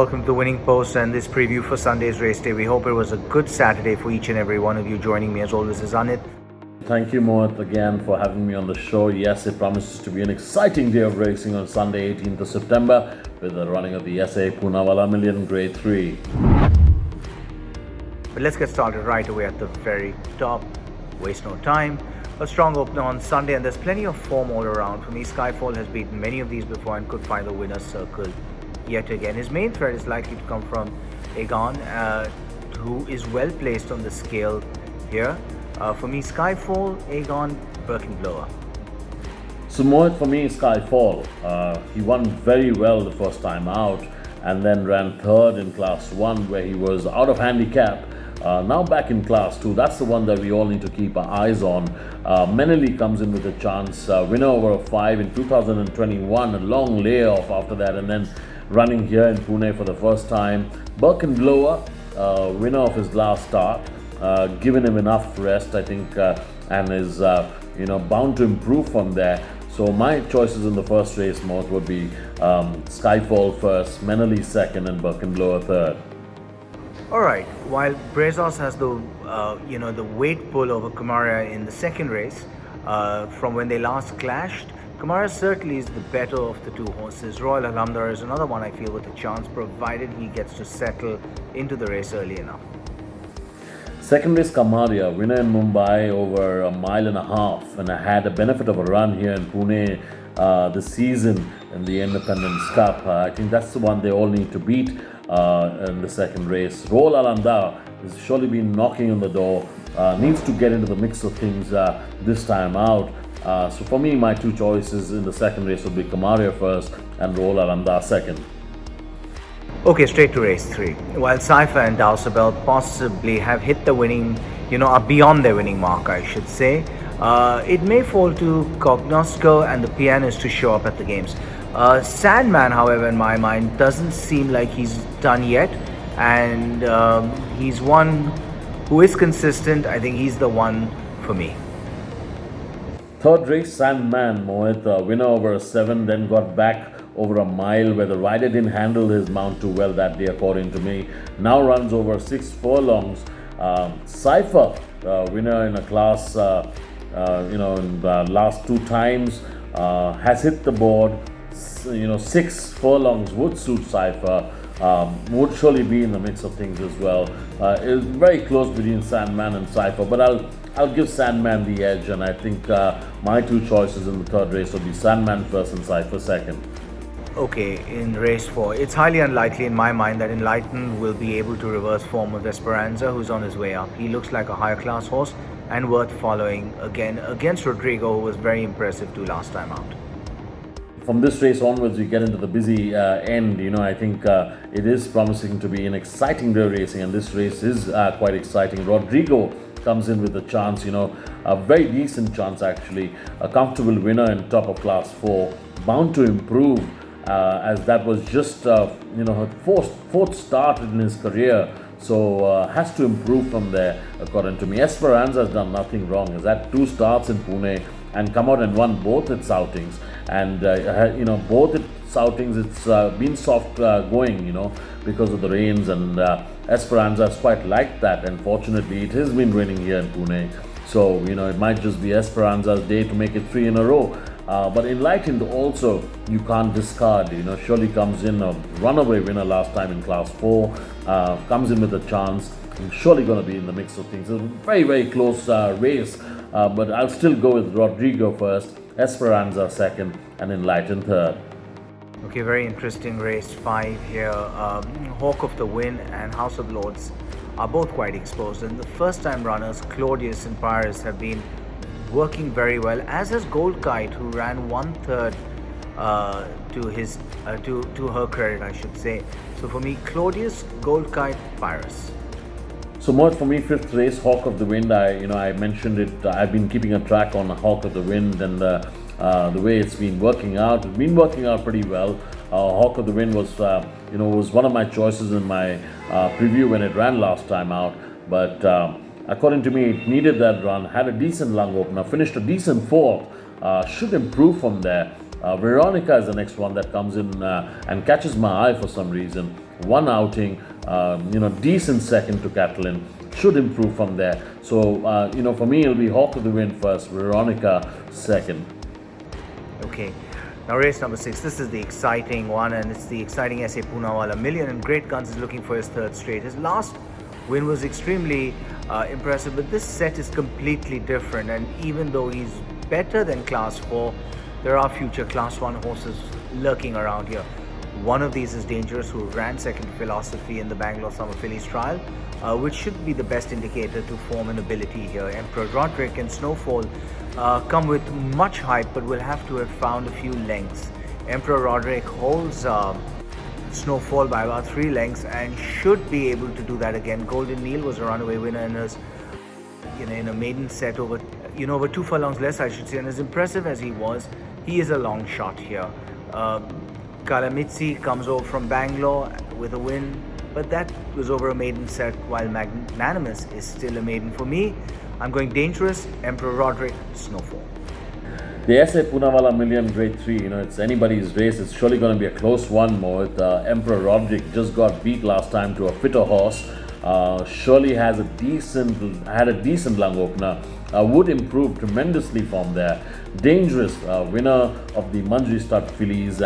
welcome to the Winning Post and this preview for Sunday's race day. We hope it was a good Saturday for each and every one of you. Joining me as always is Anit. Thank you, Mohit, again for having me on the show. Yes, it promises to be an exciting day of racing on Sunday, 18th of September, with the running of the SA Pune Million Grade 3. But let's get started right away at the very top. Waste no time. A strong opener on Sunday, and there's plenty of form all around. For me, Skyfall has beaten many of these before and could find the winner's circle yet again. His main threat is likely to come from Egon, who is well placed on the scale here. For me, Skyfall, Egon, Birkenblower. So Mohit, for me, Skyfall. He won very well the first time out and then ran third in Class 1 where he was out of handicap. Now back in Class 2, that's the one that we all need to keep our eyes on. Menely comes in with a chance, winner over 5 in 2021, a long layoff after that, and then running here in Pune for the first time. Birkenblower, winner of his last start, given him enough rest, I think, and is bound to improve from there. So my choices in the first race, Mohit, would be Skyfall first, Menely second, and Birkenblower third. All right. While Brazos has the weight pull over Kamara in the second race, from when they last clashed, Kamara certainly is the better of the two horses. Royal Alhamdulillah is another one I feel with a chance, provided he gets to settle into the race early enough. Second race, Kamaria, winner in Mumbai over a mile and a half, and I had a benefit of a run here in Pune this season in the Independence Cup. I think that's the one they all need to beat in the second race. Royal Alanda has surely been knocking on the door, needs to get into the mix of things this time out. So for me, my two choices in the second race would be Kamaria first and Royal Alanda second. Okay, straight to race 3. While Cypher and Dowsabel possibly have hit the winning, are beyond their winning mark, I should say, it may fall to Cognosco and the Pianist to show up at the games. Sandman, however, in my mind, doesn't seem like he's done yet, and he's one who is consistent. I think he's the one for me. Third race, Sandman, Mohit, winner over 7, then got back over a mile where the rider didn't handle his mount too well that day, according to me. Now runs over 6 furlongs. Cypher, winner in a class, in the last 2 times, has hit the board. 6 furlongs would suit Cypher. Would surely be in the mix of things as well. It's very close between Sandman and Cypher, but I'll give Sandman the edge, and I think my two choices in the third race will be Sandman first and Cypher second. Okay, in race 4, it's highly unlikely in my mind that Enlightened will be able to reverse form of Esperanza, who's on his way up. He looks like a higher class horse and worth following again against Rodrigo, who was very impressive too last time out. From this race onwards, we get into the busy end. I think it is promising to be an exciting day racing, and this race is quite exciting. Rodrigo comes in with a chance, a very decent chance actually, a comfortable winner in top of Class 4, bound to improve as that was just her fourth start in his career. So has to improve from there, according to me. Esperanza has done nothing wrong. Has had 2 starts in Pune and come out and won both its outings. And both its outings, it's been soft going, because of the rains. And Esperanza is quite like that. And fortunately, it has been raining here in Pune. So it might just be Esperanza's day to make it 3 in a row. But Enlightened also, you can't discard. Surely comes in a runaway winner last time in Class 4, comes in with a chance, and surely going to be in the mix of things. It's a very, very close race, but I'll still go with Rodrigo first, Esperanza second, and Enlightened third. Okay, very interesting race 5 here. Hawk of the Wind and House of Lords are both quite exposed, and the first time runners Claudius and Paris have been working very well, as has Gold Kite, who ran 1/3 to her credit, I should say. So for me, Claudius, Gold Kite, Paris. So Mohit, for me, 5th race, Hawk of the Wind. I mentioned it. I've been keeping a track on Hawk of the Wind and the way it's been working out. It's been working out pretty well. Hawk of the Wind was one of my choices in my preview when it ran last time out. But according to me, it needed that run. Had a decent lung opener. Finished a decent 4th. Should improve from there. Veronica is the next one that comes in and catches my eye for some reason. One outing, decent second to Catalan. Should improve from there. So, for me, it'll be Hawk of the Wind first, Veronica second. Okay. Now race number 6, this is the exciting one, and it's the exciting SA Poonawalla Million, and Great Guns is looking for his third straight. His last win was extremely impressive, but this set is completely different, and even though he's better than Class 4, there are future Class 1 horses lurking around here. One of these is Dangerous, who ran second Philosophy in the Bangalore Summer Fillies trial, which should be the best indicator to form an ability here. Emperor Roderick and Snowfall come with much hype, but will have to have found a few lengths. Emperor Roderick holds Snowfall by about 3 lengths and should be able to do that again. Golden Neil was a runaway winner in his, in a maiden set over 2 furlongs less, I should say. And as impressive as he was, he is a long shot here. Kalamitsi comes over from Bangalore with a win, but that was over a maiden set, while Magnanimous is still a maiden. For me, I'm going Dangerous, Emperor Roderick, Snowfall. The SA Poonawalla Million Grade 3, it's anybody's race. It's surely going to be a close one, Mohit. Emperor Roderick just got beat last time to a fitter horse. Surely had a decent lung opener. Would improve tremendously from there. Dangerous, winner of the Manjri Stud Fillies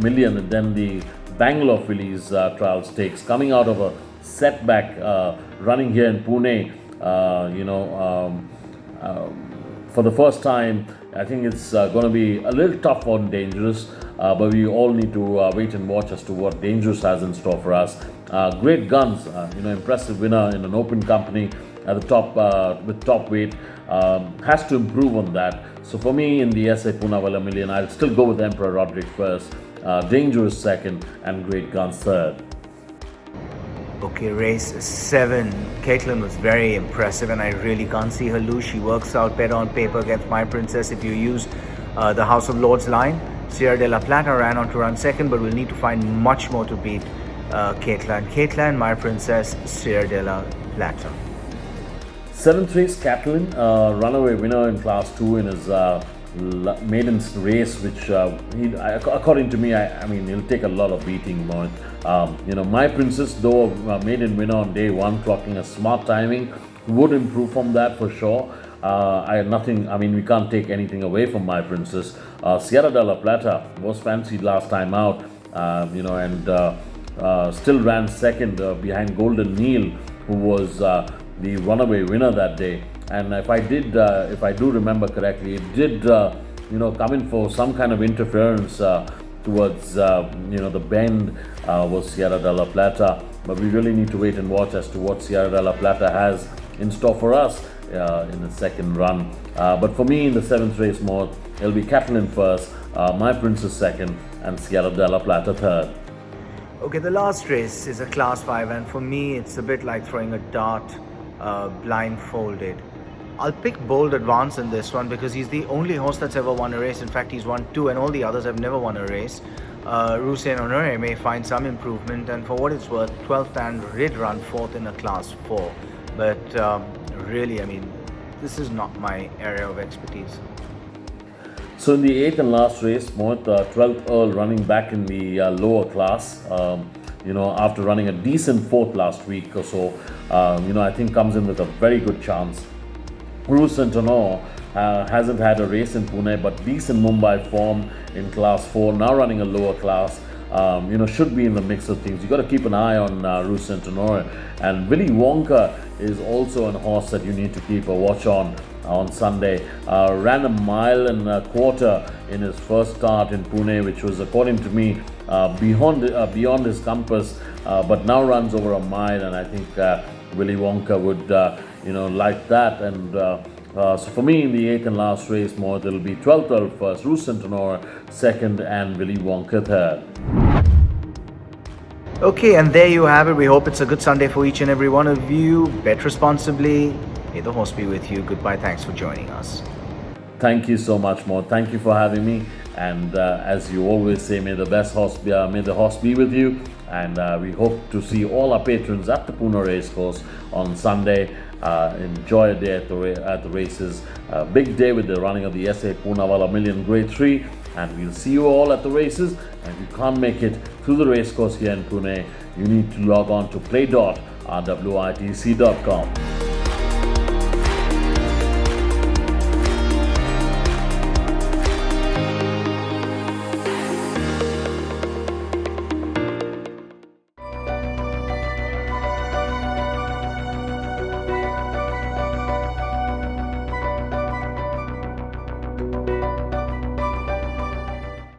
Million, and then the Bangalore Fillies trial stakes, coming out of a setback running here in Pune. For the first time, I think it's going to be a little tough on Dangerous, but we all need to wait and watch as to what Dangerous has in store for us. Great Guns, impressive winner in an open company at the top with top weight, has to improve on that. So for me, in the SA Poonawalla Million, I'll still go with Emperor Roderick first, Dangerous second, and Great Guns third. Okay, race 7. Caitlin was very impressive, and I really can't see her lose. She works out better on paper against My Princess if you use the House of Lords line. Sierra de la Plata ran on to run second, but we'll need to find much more to beat Caitlin. Caitlin, My Princess, Sierra de la Plata. 7th race, Catalan, runaway winner in Class 2 in his maiden race, which according to me, he'll take a lot of beating. My Princess, though maiden winner on day 1, clocking a smart timing, would improve from that for sure. We can't take anything away from My Princess. Sierra de la Plata was fancied last time out, still ran second behind Golden Neil, who was the runaway winner that day. And if I do remember correctly, it did come in for some kind of interference towards the bend was Sierra de la Plata. But we really need to wait and watch as to what Sierra de la Plata has in store for us in the second run. But for me, in the 7th race mode, it'll be Catalan first, My Princess second, and Sierra de la Plata third. Okay, the last race is a Class 5, and for me, it's a bit like throwing a dart blindfolded. I'll pick Bold Advance in this one because he's the only horse that's ever won a race. In fact, he's won 2, and all the others have never won a race. Rusen Honore may find some improvement, and for what it's worth, 12th and did run 4th in a Class 4. But really, this is not my area of expertise. So in the 8th and last race, Mohit, 12th Earl running back in the lower class, after running a decent 4th last week or so, I think comes in with a very good chance. Bruce Antonor hasn't had a race in Pune, but decent Mumbai form in Class 4, now running a lower class. Should be in the mix of things. You got to keep an eye on Bruce Antonor. And Willy Wonka is also a horse that you need to keep a watch on Sunday. Ran a mile and a quarter in his first start in Pune, which was, according to me, beyond his compass, but now runs over a mile, and I think Willy Wonka would like that. And so for me, in the 8th and last race, it'll be 12th Earl first, Bruce Antonor second, and Willy Wonka third. Okay, and there you have it. We hope it's a good Sunday for each and every one of you. Bet responsibly. May the horse be with you. Goodbye. Thanks for joining us. Thank you so much, Mo. Thank you for having me. And as you always say, may the horse be with you. And we hope to see all our patrons at the Pune Racecourse on Sunday. Enjoy a day at the races. Big day with the running of the SA Poonawalla Million Grade 3. and we'll see you all at the races. And if you can't make it through the racecourse here in Pune, you need to log on to play.rwitc.com.